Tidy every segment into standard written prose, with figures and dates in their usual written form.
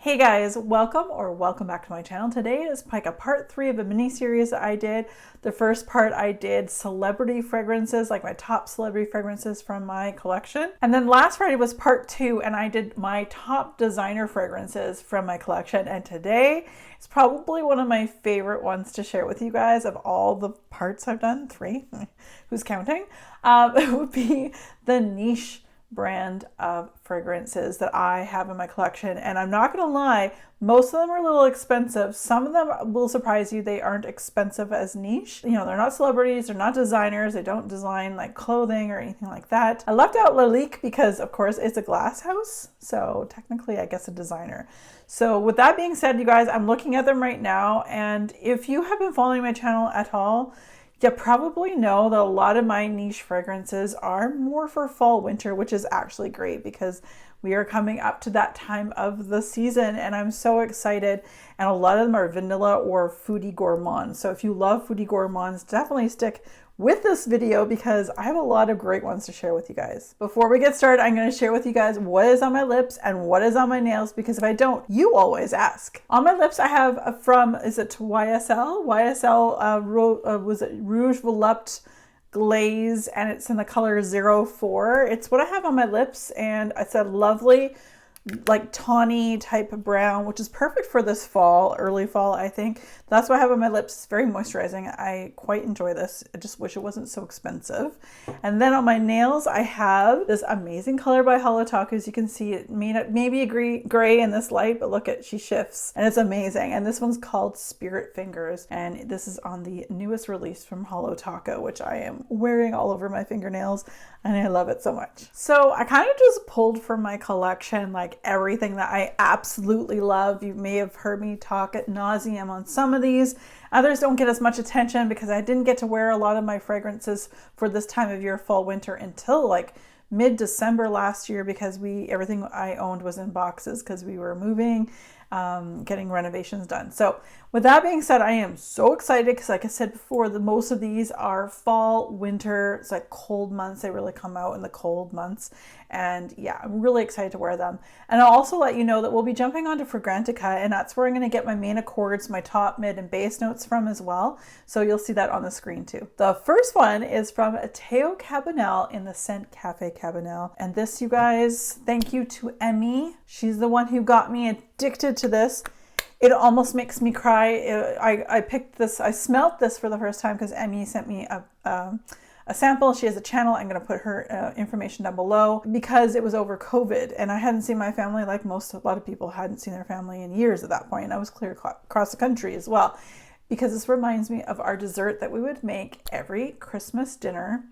Hey guys, welcome back to my channel. Today is like a part 3 of a mini series that I did. The first part I did celebrity fragrances, like my top celebrity fragrances from my collection. And then last Friday was part 2 and I did my top designer fragrances from my collection. And today is probably one of my favorite ones to share with you guys of all the parts I've done, 3, who's counting? It would be the niche brand of fragrances that I have in my collection. And I'm not gonna lie, most of them are a little expensive. Some of them will surprise you. They aren't expensive as niche. You know, they're not celebrities, they're not designers, they don't design like clothing or anything like that. I left out Lalique because of course it's a glass house, so technically I guess a designer. So with that being said, you guys, I'm looking at them right now, and if you have been following my channel at all, you probably know that a lot of my niche fragrances are more for fall winter, which is actually great because we are coming up to that time of the season and I'm so excited. And a lot of them are vanilla or foodie gourmand. So if you love foodie gourmands, definitely stick with this video because I have a lot of great ones to share with you guys. Before we get started, I'm going to share with you guys what is on my lips and what is on my nails, because if I don't, you always ask. On my lips, I have from, is it YSL? Was it Rouge Volupte Glaze, and it's in the color 04. It's what I have on my lips, and it's a lovely like tawny type of brown, which is perfect for this fall, early fall, I think. That's what I have on my lips. It's very moisturizing. I quite enjoy this. I just wish it wasn't so expensive. And then on my nails, I have this amazing color by Holotalk. As you can see, it may be a gray in this light, but look at, she shifts and it's amazing. And this one's called Spirit Fingers. And this is on the newest release from Holotalk, which I am wearing all over my fingernails. And I love it so much. So I kind of just pulled from my collection like everything that I absolutely love. You may have heard me talk ad nauseum on some of these. Others don't get as much attention because I didn't get to wear a lot of my fragrances for this time of year, fall, winter, until like mid-December last year, because everything I owned was in boxes because we were moving, getting renovations done. So with that being said, I am so excited because like I said before, most of these are fall, winter. It's like cold months. They really come out in the cold months. And yeah, I'm really excited to wear them. And I'll also let you know that we'll be jumping onto Fragrantica, and that's where I'm going to get my main accords, my top, mid, and base notes from as well. So you'll see that on the screen too. The first one is from Initio Parfums in the scent Cafe Cabanel. And this, you guys, thank you to Emmy. She's the one who got me addicted to this. It almost makes me cry. I picked this, I smelled this for the first time because Emmy sent me a sample. She has a channel. I'm going to put her information down below because it was over COVID and I hadn't seen my family like a lot of people hadn't seen their family in years at that point. And I was clear across the country as well, because this reminds me of our dessert that we would make every Christmas dinner.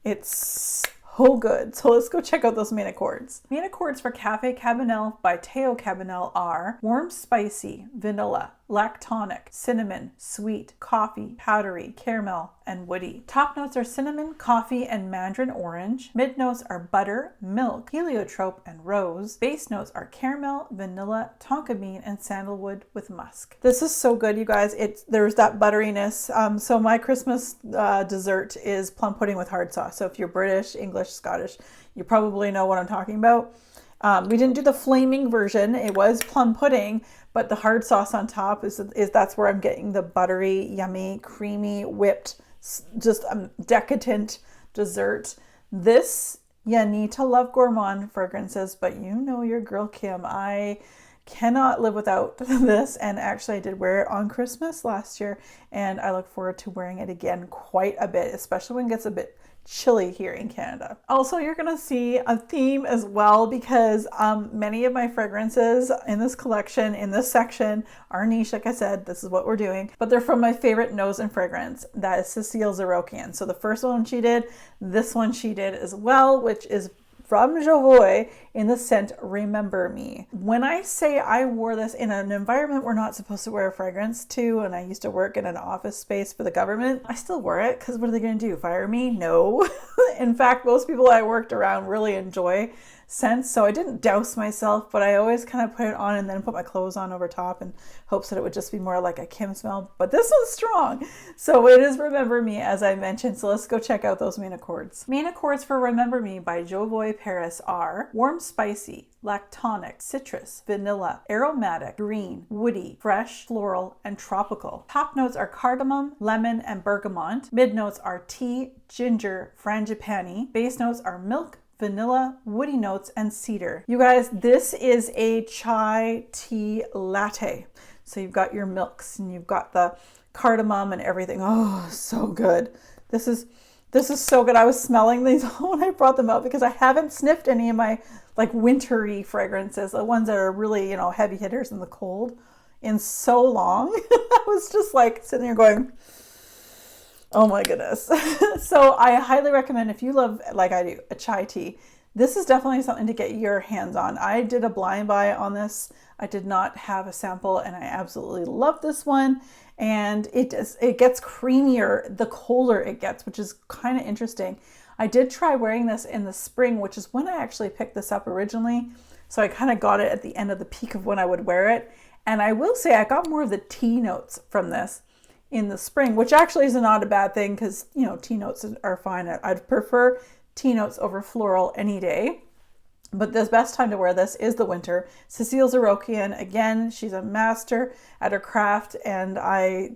It's so good. So let's go check out those main accords. Main accords for Cafe Cabanel by Initio Parfums are warm, spicy, vanilla, lactonic, cinnamon, sweet, coffee, powdery, caramel, and woody. Top notes are cinnamon, coffee, and mandarin orange. Mid notes are butter, milk, heliotrope, and rose. Base notes are caramel, vanilla, tonka bean, and sandalwood with musk. This is so good, you guys. There's that butteriness. So my Christmas dessert is plum pudding with hard sauce. So if you're British, English, Scottish, you probably know what I'm talking about. We didn't do the flaming version. It was plum pudding, but the hard sauce on top is that's where I'm getting the buttery, yummy, creamy, whipped, just decadent dessert. This, you need to love gourmand fragrances, but you know your girl Kim. I cannot live without this, and actually I did wear it on Christmas last year, and I look forward to wearing it again quite a bit, especially when it gets a bit chilly here in Canada. Also, you're gonna see a theme as well, because many of my fragrances in this collection, in this section, are niche. Like I said, this is what we're doing, but they're from my favorite nose and fragrance. That is Cecile Zerokian. So the first one she did, this one she did as well, which is from Jovoy in the scent Remember Me. When I say I wore this in an environment we're not supposed to wear a fragrance to, and I used to work in an office space for the government, I still wore it because what are they going to do? Fire me? No. In fact, most people I worked around really enjoy scents. So I didn't douse myself, but I always kind of put it on and then put my clothes on over top in hopes that it would just be more like a Kim smell. But this one's strong. So it is Remember Me, as I mentioned. So let's go check out those main accords. Main accords for Remember Me by Jovoy Paris are warm, spicy, lactonic, citrus, vanilla, aromatic, green, woody, fresh, floral, and tropical. Top notes are cardamom, lemon, and bergamot. Mid notes are tea, ginger, frangipani. Base notes are milk, vanilla, woody notes, and cedar. You guys, this is a chai tea latte. So you've got your milks and you've got the cardamom and everything. Oh, so good. This is so good. I was smelling these when I brought them out because I haven't sniffed any of my like wintry fragrances, the ones that are really, you know, heavy hitters in the cold, in so long. I was just like sitting there going, oh my goodness. So I highly recommend, if you love, like I do, a chai tea, this is definitely something to get your hands on. I did a blind buy on this. I did not have a sample and I absolutely love this one. And it gets creamier the colder it gets, which is kind of interesting. I did try wearing this in the spring, which is when I actually picked this up originally. So I kind of got it at the end of the peak of when I would wear it. And I will say I got more of the tea notes from this in the spring, which actually is not a bad thing because, you know, tea notes are fine. I'd prefer tea notes over floral any day. But the best time to wear this is the winter. Cecile Zarokian, again, she's a master at her craft, and I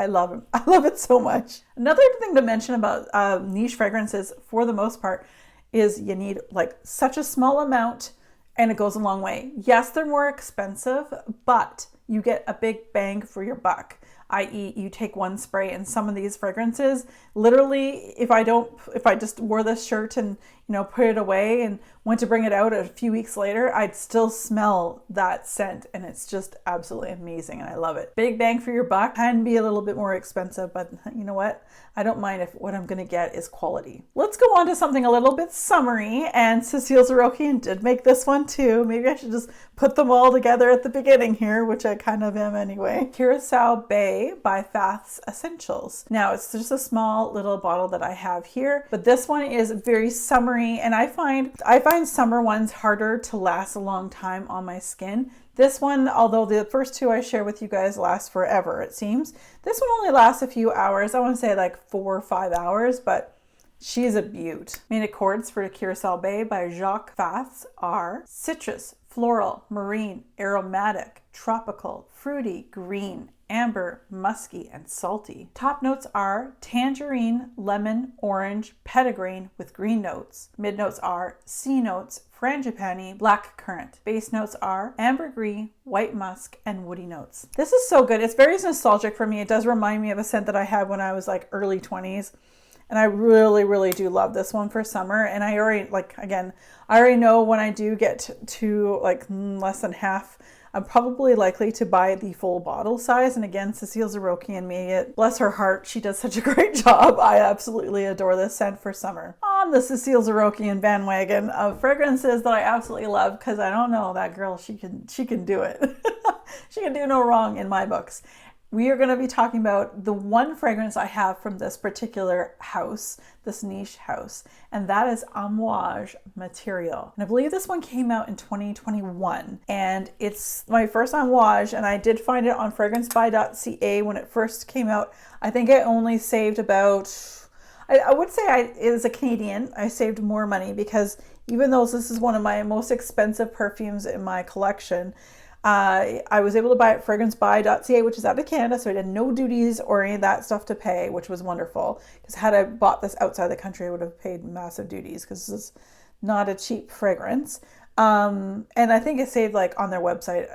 love it. I love it so much. Another thing to mention about niche fragrances, for the most part, is you need like such a small amount, and it goes a long way. Yes, they're more expensive, but you get a big bang for your buck. I.e., you take one spray, and some of these fragrances, literally, if I just wore this shirt and, you know, put it away and went to bring it out a few weeks later, I'd still smell that scent, and it's just absolutely amazing, and I love it. Big bang for your buck. Can be a little bit more expensive, but you know what? I don't mind if what I'm going to get is quality. Let's go on to something a little bit summery, and Cecile Zarokian did make this one too. Maybe I should just put them all together at the beginning here, which I kind of am anyway. Curacao Bay by Fath's Essentials. Now, it's just a small little bottle that I have here, but this one is very summery, and I find summer ones harder to last a long time on my skin. This one, although the first two I share with you guys last forever, it seems, this one only lasts a few hours. I want to say like 4 or 5 hours, but she's a beaut. Main accords for Curacao Bay by Jacques Faths are citrus, floral, marine, aromatic, tropical, fruity, green, amber, musky, and salty. Top notes are tangerine, lemon, orange, petitgrain with green notes. Mid notes are C notes, frangipani, black currant. Base notes are ambergris, white musk, and woody notes. This is so good. It's very nostalgic for me. It does remind me of a scent that I had when I was like early 20s. And I really, really do love this one for summer. And I already, like, again, I already know when I do get to like less than half, I'm probably likely to buy the full bottle size. And again, Cecile Zarokian made it. Bless her heart, she does such a great job. I absolutely adore this scent for summer. On the Cecile Zarokian bandwagon of fragrances that I absolutely love, because I don't know, that girl, she can do it. She can do no wrong in my books. We are going to be talking about the one fragrance I have from this particular house, this niche house, and that is Amorage Material. And I believe this one came out in 2021, and it's my first Amorage, and I did find it on fragrancebuy.ca when it first came out. I think I only saved about, I would say as a Canadian, I saved more money because even though this is one of my most expensive perfumes in my collection, I was able to buy it at fragrancebuy.ca, which is out of Canada, so I had no duties or any of that stuff to pay, which was wonderful. Because had I bought this outside the country, I would have paid massive duties because this is not a cheap fragrance. And I think it saved like on their website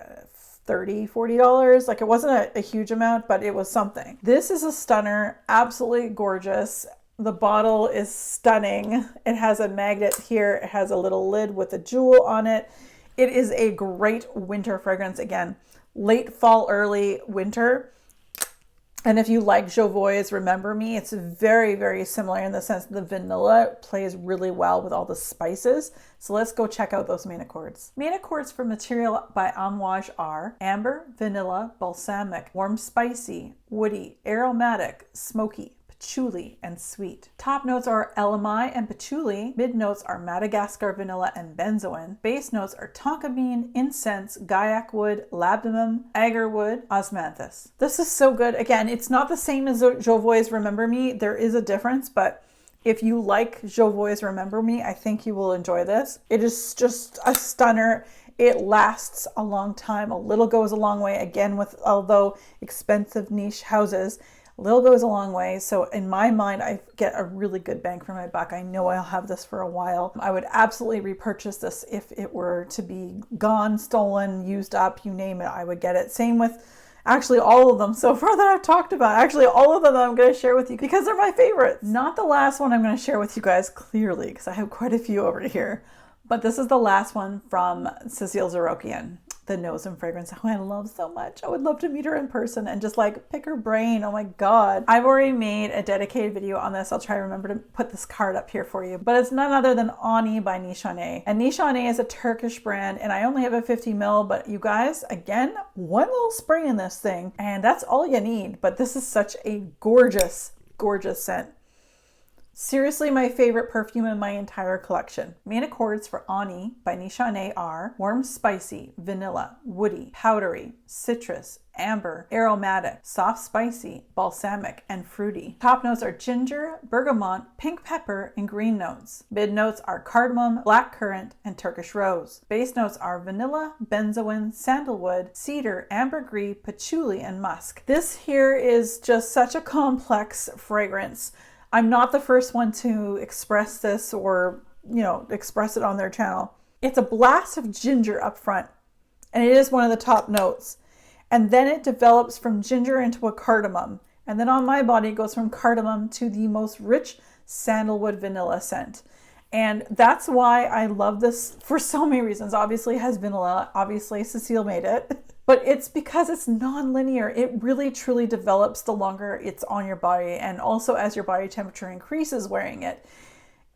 $30, $40. Like it wasn't a huge amount, but it was something. This is a stunner, absolutely gorgeous. The bottle is stunning. It has a magnet here. It has a little lid with a jewel on it. It is a great winter fragrance. Again, late fall, early winter. And if you like Jovoy's Remember Me, it's very, very similar in the sense that the vanilla plays really well with all the spices. So let's go check out those main accords. Main accords for Material by Amouage are amber, vanilla, balsamic, warm spicy, woody, aromatic, smoky, patchouli, and sweet. Top notes are elemi and patchouli. Mid notes are Madagascar vanilla and benzoin. Base notes are tonka bean, incense, gaiac wood, labdanum, agarwood, osmanthus. This is so good. Again, it's not the same as Jovoy's Remember Me. There is a difference, but if you like Jovoy's Remember Me, I think you will enjoy this. It is just a stunner. It lasts a long time. A little goes a long way. Again, with although expensive niche houses, a little goes a long way. So in my mind, I get a really good bang for my buck. I know I'll have this for a while. I would absolutely repurchase this if it were to be gone, stolen, used up, you name it, I would get it. Same with actually all of them so far that I've talked about. Actually, all of them that I'm going to share with you because they're my favorites. Not the last one I'm going to share with you guys clearly because I have quite a few over here. But this is the last one from Cecile Zarokian, the nose and fragrance who I love so much. I would love to meet her in person and just like pick her brain. Oh my God. I've already made a dedicated video on this. I'll try to remember to put this card up here for you. But it's none other than Ani by Nishane. And Nishane is a Turkish brand and I only have a 50 ml, but you guys, again, one little spray in this thing and that's all you need. But this is such a gorgeous, gorgeous scent. Seriously, my favorite perfume in my entire collection. Main accords for Ani by Nishane are warm, spicy, vanilla, woody, powdery, citrus, amber, aromatic, soft, spicy, balsamic, and fruity. Top notes are ginger, bergamot, pink pepper, and green notes. Mid notes are cardamom, black currant, and Turkish rose. Base notes are vanilla, benzoin, sandalwood, cedar, ambergris, patchouli, and musk. This here is just such a complex fragrance. I'm not the first one to express this or, express it on their channel. It's a blast of ginger up front, and it is one of the top notes. And then it develops from ginger into a cardamom. And then on my body, it goes from cardamom to the most rich sandalwood vanilla scent. And that's why I love this for so many reasons. Obviously it has vanilla. Obviously Cecile made it. But it's because it's non-linear. It really truly develops the longer it's on your body and also as your body temperature increases wearing it.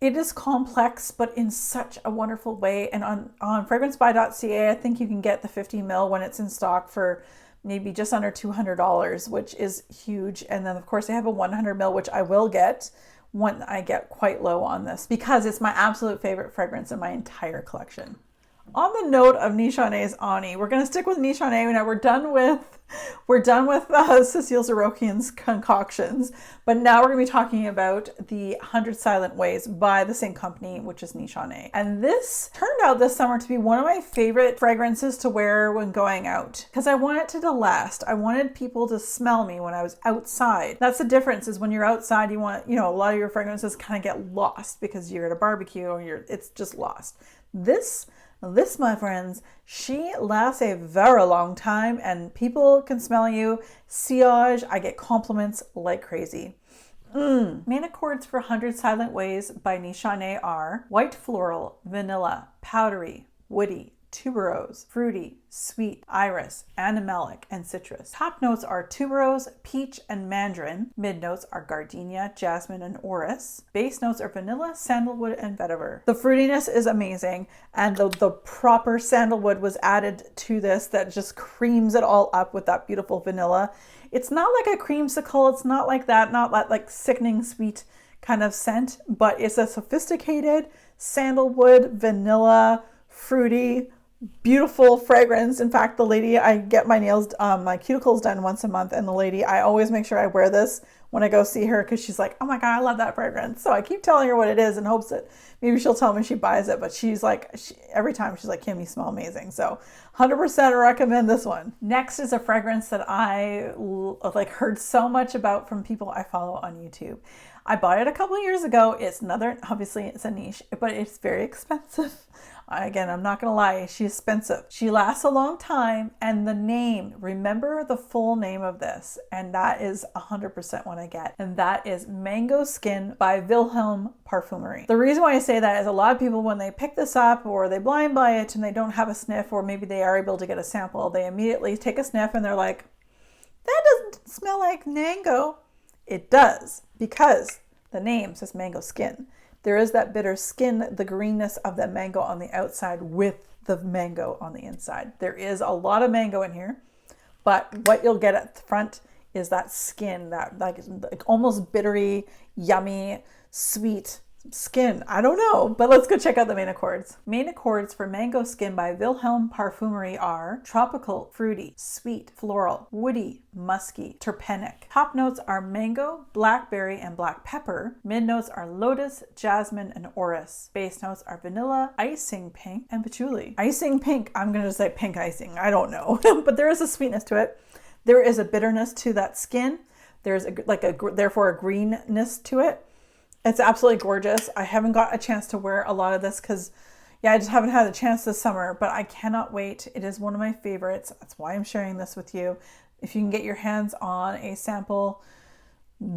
It is complex, but in such a wonderful way. And on fragrancebuy.ca, I think you can get the 50 ml when it's in stock for maybe just under $200, which is huge. And then of course they have a 100 ml, which I will get when I get quite low on this because it's my absolute favorite fragrance in my entire collection. On the note of Nishane's Ani, we're going to stick with Nishane now. We're done with Cecile Zarokian's concoctions, but now we're going to be talking about the 100 Silent Ways by the same company, which is Nishane. And this turned out this summer to be one of my favorite fragrances to wear when going out because I want it to last. I wanted people to smell me when I was outside. That's the difference is when you're outside, you want, a lot of your fragrances kind of get lost because you're at a barbecue or it's just lost. This, my friends, she lasts a very long time and people can smell you. Sillage, I get compliments like crazy. Main accords for 100 Silent Ways by Nishane are white floral, vanilla, powdery, woody, tuberose, fruity, sweet, iris, animalic, and citrus. Top notes are tuberose, peach, and mandarin. Mid notes are gardenia, jasmine, and orris. Base notes are vanilla, sandalwood, and vetiver. The fruitiness is amazing, and the proper sandalwood was added to this that just creams it all up with that beautiful vanilla. It's not like a creamsicle, it's not like that, not like sickening sweet kind of scent, but it's a sophisticated sandalwood, vanilla, fruity, beautiful fragrance. In fact, the lady, I get my nails, my cuticles done once a month, and the lady, I always make sure I wear this when I go see her because she's like, oh my God, I love that fragrance. So I keep telling her what it is in hopes that maybe she'll tell me she buys it, but she's like, every time she's like, Kim, you smell amazing. So 100% recommend this one. Next is a fragrance that I heard so much about from people I follow on YouTube. I bought it a couple of years ago. Obviously it's a niche, but it's very expensive. Again, I'm not going to lie, she's expensive. She lasts a long time, and the name, remember the full name of this, and that is 100% what I get, and that is Mango Skin by Wilhelm Parfumerie. The reason why I say that is a lot of people, when they pick this up or they blind buy it and they don't have a sniff, or maybe they are able to get a sample, they immediately take a sniff and they're like, that doesn't smell like mango. It does, because the name says Mango Skin. There is that bitter skin, the greenness of the mango on the outside with the mango on the inside. There is a lot of mango in here, but what you'll get at the front is that skin, that like almost bittery, yummy, sweet skin. I don't know, but let's go check out the main accords. Main accords for Mango Skin by Wilhelm Parfumerie are tropical, fruity, sweet, floral, woody, musky, terpenic. Top notes are mango, blackberry, and black pepper. Mid notes are lotus, jasmine, and orris. Base notes are vanilla, icing pink, and patchouli. Icing pink, I'm going to say pink icing. I don't know, but there is a sweetness to it. There is a bitterness to that skin. There's therefore a greenness to it. It's absolutely gorgeous. I haven't got a chance to wear a lot of this because, yeah, I just haven't had a chance this summer, but I cannot wait. It is one of my favorites. That's why I'm sharing this with you. If you can get your hands on a sample,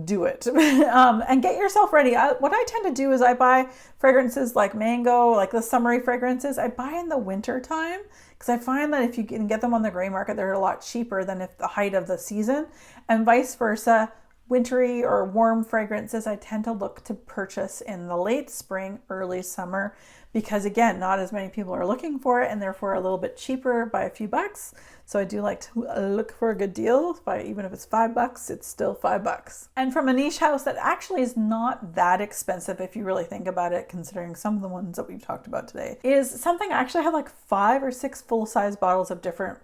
do it. And get yourself ready. What I tend to do is I buy fragrances like mango, like the summery fragrances. I buy in the winter time because I find that if you can get them on the gray market, they're a lot cheaper than if the height of the season, and vice versa. Wintry or warm fragrances I tend to look to purchase in the late spring, early summer, because again, not as many people are looking for it and therefore a little bit cheaper by a few bucks. So I do like to look for a good deal. Even if it's $5, it's still $5. And from a niche house that actually is not that expensive if you really think about it, considering some of the ones that we've talked about today, is something I actually have like 5 or 6 full-size bottles of different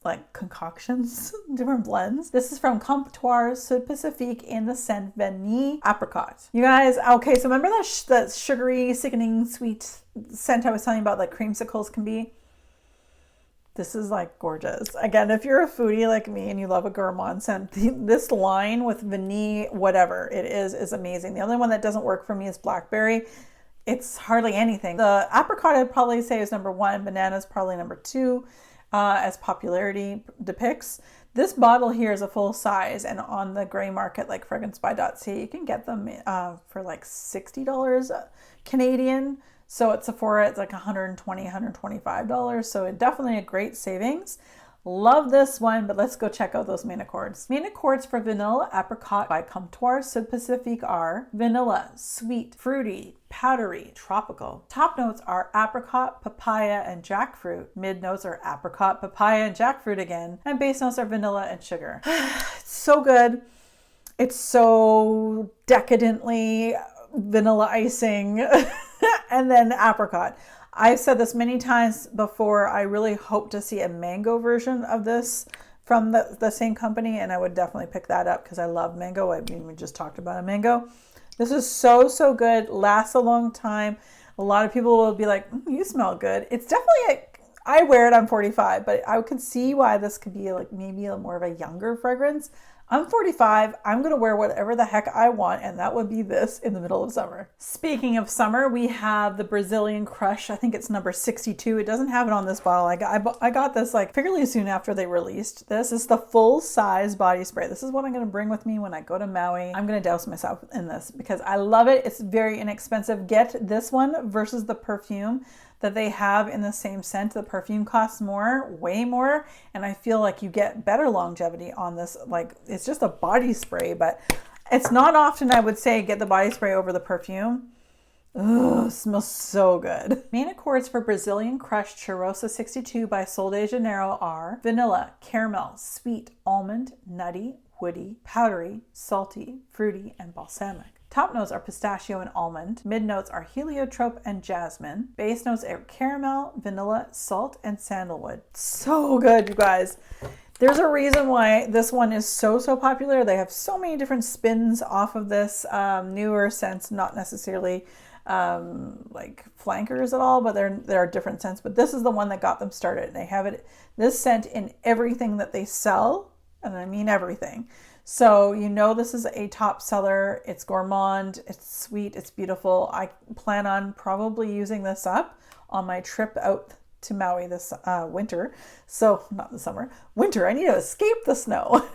like concoctions, different blends. This is from Comptoir Sud Pacifique in the scent Vanille Apricot. You guys, okay, so remember that sugary, sickening, sweet scent I was telling you about, like creamsicles can be? This is like gorgeous. Again, if you're a foodie like me and you love a gourmand scent, this line with vanille, whatever it is amazing. The only one that doesn't work for me is blackberry. It's hardly anything. The apricot I'd probably say is number 1. Banana is probably number 2. As popularity depicts. This bottle here is a full size, and on the gray market like fragrancebuy.ca you can get them for like $60 Canadian. So at Sephora it's like $120, $125. So it's definitely a great savings. Love this one, but let's go check out those main accords. Main accords for Vanilla Apricot by Comptoir Sud Pacifique are vanilla, sweet, fruity, powdery, tropical. Top notes are apricot, papaya, and jackfruit. Mid notes are apricot, papaya, and jackfruit again. And base notes are vanilla and sugar. It's so good. It's so decadently vanilla icing and then apricot. I've said this many times before, I really hope to see a mango version of this from the same company, and I would definitely pick that up because I love mango. I mean, we just talked about a mango. This is so good, lasts a long time. A lot of people will be like, you smell good. It's definitely, I wear it, I'm 45, but I could see why this could be like maybe more of a younger fragrance. I'm 45, I'm gonna wear whatever the heck I want, and that would be this in the middle of summer. Speaking of summer, we have the Brazilian Crush. I think it's number 62. It doesn't have it on this bottle. I got this like fairly soon after they released this. It's the full size body spray. This is what I'm gonna bring with me when I go to Maui. I'm gonna douse myself in this because I love it. It's very inexpensive. Get this one versus the perfume that they have in the same scent. The perfume costs more, way more, and I feel like you get better longevity on this. Like, it's just a body spray, but it's not often I would say get the body spray over the perfume. Ugh, smells so good. Main accords for Brazilian Crush Cheirosa 62 by Sol de Janeiro are vanilla, caramel, sweet, almond, nutty, woody, powdery, salty, fruity, and balsamic. Top notes are pistachio and almond. Mid notes are heliotrope and jasmine. Base notes are caramel, vanilla, salt, and sandalwood. So good, you guys. There's a reason why this one is so popular. They have so many different spins off of this newer scents, not necessarily like flankers at all, but there are different scents. But this is the one that got them started. They have this scent in everything that they sell, and I mean everything. So you know this is a top seller. It's gourmand, it's sweet, it's beautiful. I plan on probably using this up on my trip out to Maui this winter. So not the summer, winter. I need to escape the snow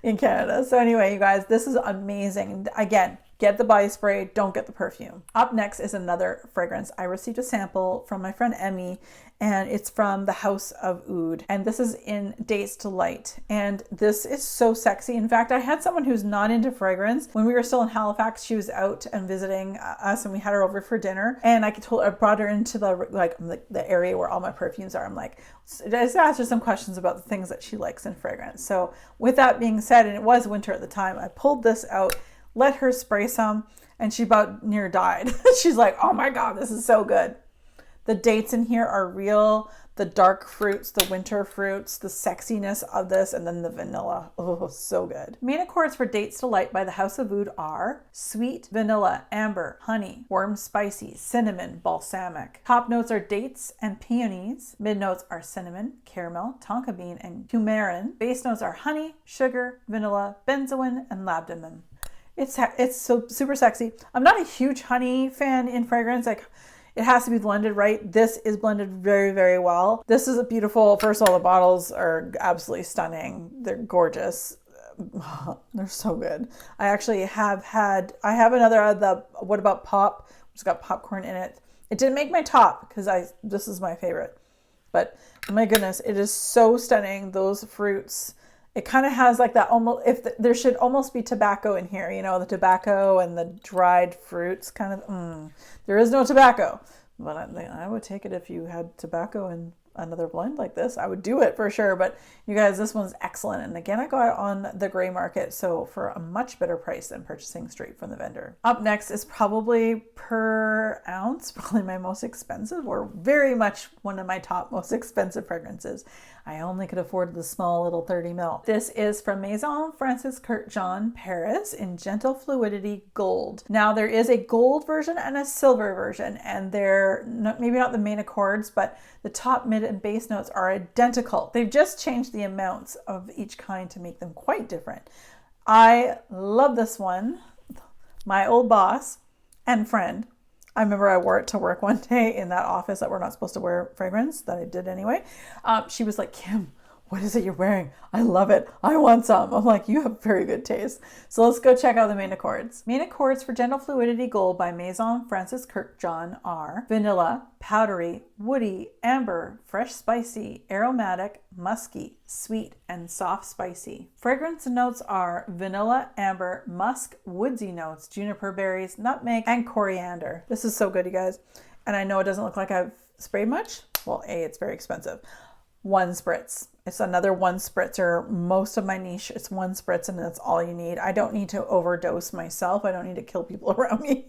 in Canada. So anyway, you guys, this is amazing. Again, Get the body spray, don't get the perfume. Up next is another fragrance. I received a sample from my friend Emmy, and it's from the House of Oud. And this is in Dates Delight. And this is so sexy. In fact, I had someone who's not into fragrance. When we were still in Halifax, she was out and visiting us, and we had her over for dinner. And I brought her into the area where all my perfumes are. I'm like, I just asked her some questions about the things that she likes in fragrance. So with that being said, and it was winter at the time, I pulled this out, let her spray some, and she about near died. She's like, oh my God, this is so good. The dates in here are real. The dark fruits, the winter fruits, the sexiness of this, and then the vanilla. Oh, so good. Main accords for Dates Delight by the House of Oud are sweet, vanilla, amber, honey, warm, spicy, cinnamon, balsamic. Top notes are dates and peonies. Mid notes are cinnamon, caramel, tonka bean, and coumarin. Base notes are honey, sugar, vanilla, benzoin, and labdanum. It's so super sexy. I'm not a huge honey fan in fragrance. Like, it has to be blended right. This is blended very, very well. This is a beautiful, first of all, the bottles are absolutely stunning. They're gorgeous. They're so good. I actually have another the What About Pop, which has got popcorn in it. It didn't make my top because this is my favorite. But my goodness, it is so stunning. Those fruits. It kind of has like that almost, there should almost be tobacco in here, you know, the tobacco and the dried fruits kind of, there is no tobacco, but I would take it if you had tobacco and another blend like this. I would do it for sure. But you guys, this one's excellent. And again, I got it on the gray market, so for a much better price than purchasing straight from the vendor. Up next is probably per ounce, probably my most expensive, or very much one of my top most expensive fragrances. I only could afford the small little 30 ml. This is from Maison Francis Kurkdjian Paris in Gentle Fluidity Gold. Now there is a gold version and a silver version, and they're maybe not the main accords, but the top, mid, and base notes are identical. They've just changed the amounts of each kind to make them quite different. I love this one. My old boss and friend, I remember I wore it to work one day in that office that we're not supposed to wear fragrance, that I did anyway. She was like, Kim, what is it you're wearing? I love it. I want some. I'm like, you have very good taste. So let's go check out the main accords. Main accords for Gentle Fluidity Gold by Maison Francis Kurkdjian are vanilla, powdery, woody, amber, fresh spicy, aromatic, musky, sweet, and soft spicy. Fragrance notes are vanilla, amber, musk, woodsy notes, juniper berries, nutmeg, and coriander. This is so good, you guys. And I know it doesn't look like I've sprayed much. Well, A, it's very expensive. One spritz. It's another one spritzer. Most of my niche, it's one spritz and that's all you need. I don't need to overdose myself. I don't need to kill people around me.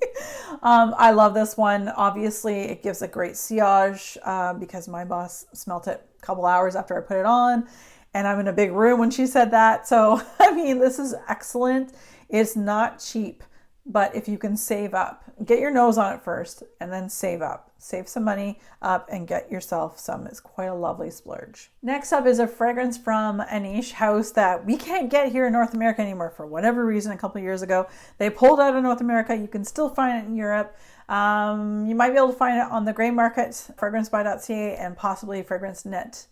I love this one. Obviously, it gives a great sillage because my boss smelt it a couple hours after I put it on. And I'm in a big room when she said that. So, I mean, this is excellent. It's not cheap, but if you can save up, get your nose on it first and then save up. Save some money up and get yourself some. It's quite a lovely splurge. Next up is a fragrance from a niche house that we can't get here in North America anymore for whatever reason. A couple of years ago, they pulled out of North America. You can still find it in Europe. You might be able to find it on the gray market, fragrancebuy.ca, and possibly Fragrance Net.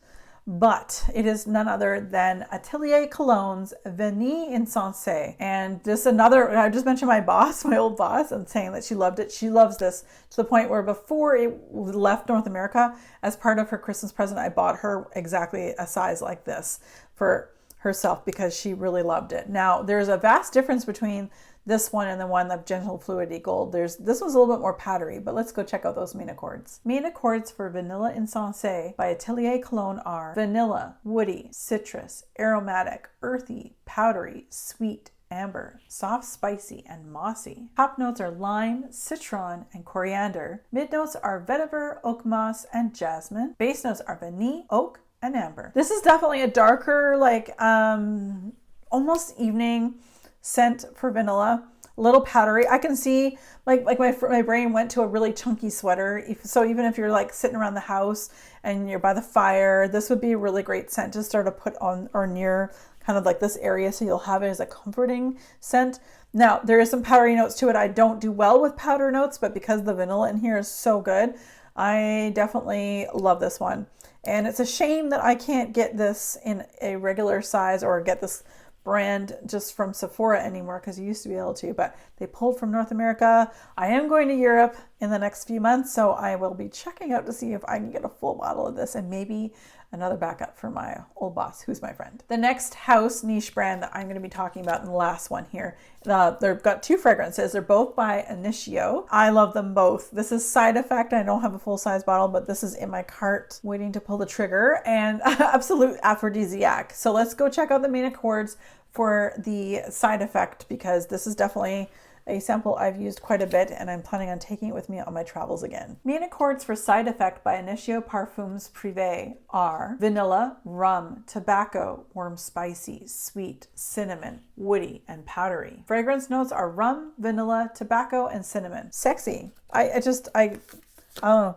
But it is none other than Atelier Cologne's Venice Insensé. And this another, I just mentioned my boss, my old boss, and saying that she loved it. She loves this to the point where before it left North America, as part of her Christmas present, I bought her exactly a size like this for herself because she really loved it. Now, there's a vast difference between this one and the one of Gentle Fluidity Gold. This one's a little bit more powdery, but let's go check out those main accords. Main accords for Vanilla Insensé by Atelier Cologne are vanilla, woody, citrus, aromatic, earthy, powdery, sweet, amber, soft, spicy, and mossy. Top notes are lime, citron, and coriander. Mid notes are vetiver, oak moss, and jasmine. Base notes are vanille, oak, and amber. This is definitely a darker, like almost evening scent for vanilla, a little powdery. I can see like my brain went to a really chunky sweater. So even if you're like sitting around the house and you're by the fire, this would be a really great scent to start to put on or near kind of like this area, so you'll have it as a comforting scent. Now there is some powdery notes to it. I don't do well with powder notes, but because the vanilla in here is so good, I definitely love this one. And it's a shame that I can't get this in a regular size or get this brand just from Sephora anymore because you used to be able to, but they pulled from North America. I am going to Europe in the next few months, so I will be checking out to see if I can get a full bottle of this and maybe another backup for my old boss, who's my friend. The next house niche brand that I'm going to be talking about in the last one here, they've got 2 fragrances. They're both by Initio. I love them both. This is Side Effect. I don't have a full size bottle, but this is in my cart waiting to pull the trigger, and Absolute Aphrodisiac. So let's go check out the main accords for the Side Effect, because this is definitely a sample I've used quite a bit and I'm planning on taking it with me on my travels again. Main accords for Side Effect by Initio Parfums Privé are vanilla, rum, tobacco, warm, spicy, sweet, cinnamon, woody, and powdery. Fragrance notes are rum, vanilla, tobacco, and cinnamon. Sexy. I don't know.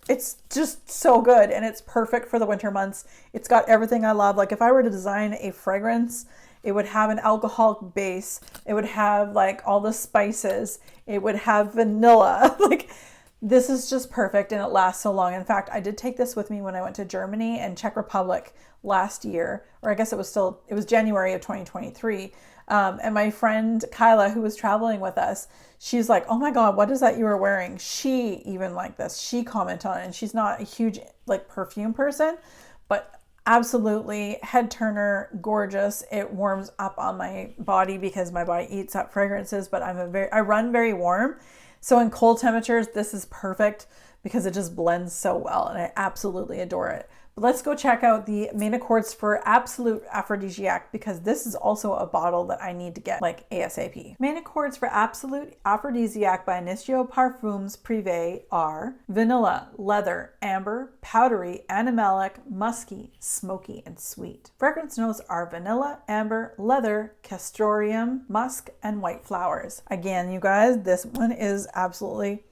It's just so good, and it's perfect for the winter months. It's got everything I love. Like if I were to design a fragrance, it would have an alcoholic base. It would have like all the spices. It would have vanilla. Like this is just perfect, and it lasts so long. In fact, I did take this with me when I went to Germany and Czech Republic last year, or I guess it was January of 2023. And my friend Kyla, who was traveling with us, she's like, oh my God, what is that you were wearing? She even liked this. She commented on it, and she's not a huge like perfume person, but absolutely head turner, gorgeous. It warms up on my body because my body eats up fragrances, but I run very warm. So in cold temperatures, this is perfect because it just blends so well, and I absolutely adore it. But let's go check out the main accords for Absolute Aphrodisiac, because this is also a bottle that I need to get like ASAP. Main accords for Absolute Aphrodisiac by Initio Parfums Privé are vanilla, leather, amber, powdery, animalic, musky, smoky, and sweet. Fragrance notes are vanilla, amber, leather, castoreum, musk, and white flowers. Again, you guys, this one is absolutely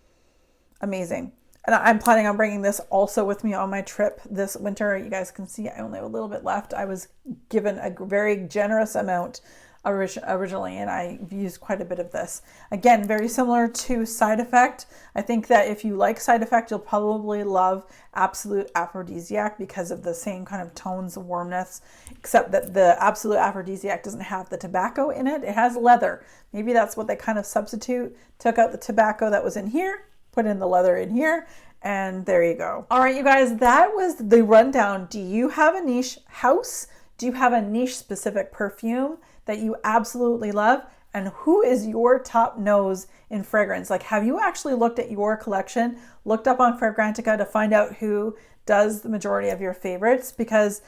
amazing. And I'm planning on bringing this also with me on my trip this winter. You guys can see I only have a little bit left. I was given a very generous amount originally, and I've used quite a bit of this. Again, very similar to Side Effect. I think that if you like Side Effect, you'll probably love Absolute Aphrodisiac because of the same kind of tones of warmness, except that the Absolute Aphrodisiac doesn't have the tobacco in it. It has leather. Maybe that's what they kind of substitute. Took out the tobacco that was in here, put in the leather in here, and there you go. All right, you guys, that was the rundown. Do you have a niche house? Do you have a niche specific perfume that you absolutely love? And who is your top nose in fragrance? Like, have you actually looked at your collection, looked up on Fragrantica to find out who does the majority of your favorites? Because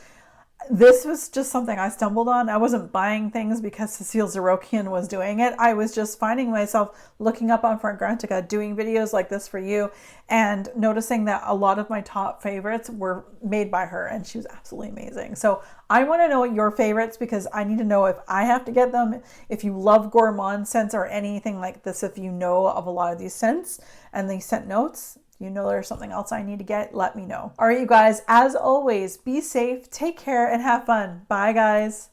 this was just something I stumbled on. I wasn't buying things because Cecile Zarokian was doing it. I was just finding myself looking up on Fragrantica, doing videos like this for you, and noticing that a lot of my top favorites were made by her, and she was absolutely amazing. So I want to know your favorites because I need to know if I have to get them. If you love gourmand scents or anything like this, if you know of a lot of these scents and these scent notes, you know there's something else I need to get, let me know. All right, you guys, as always, be safe, take care, and have fun. Bye, guys.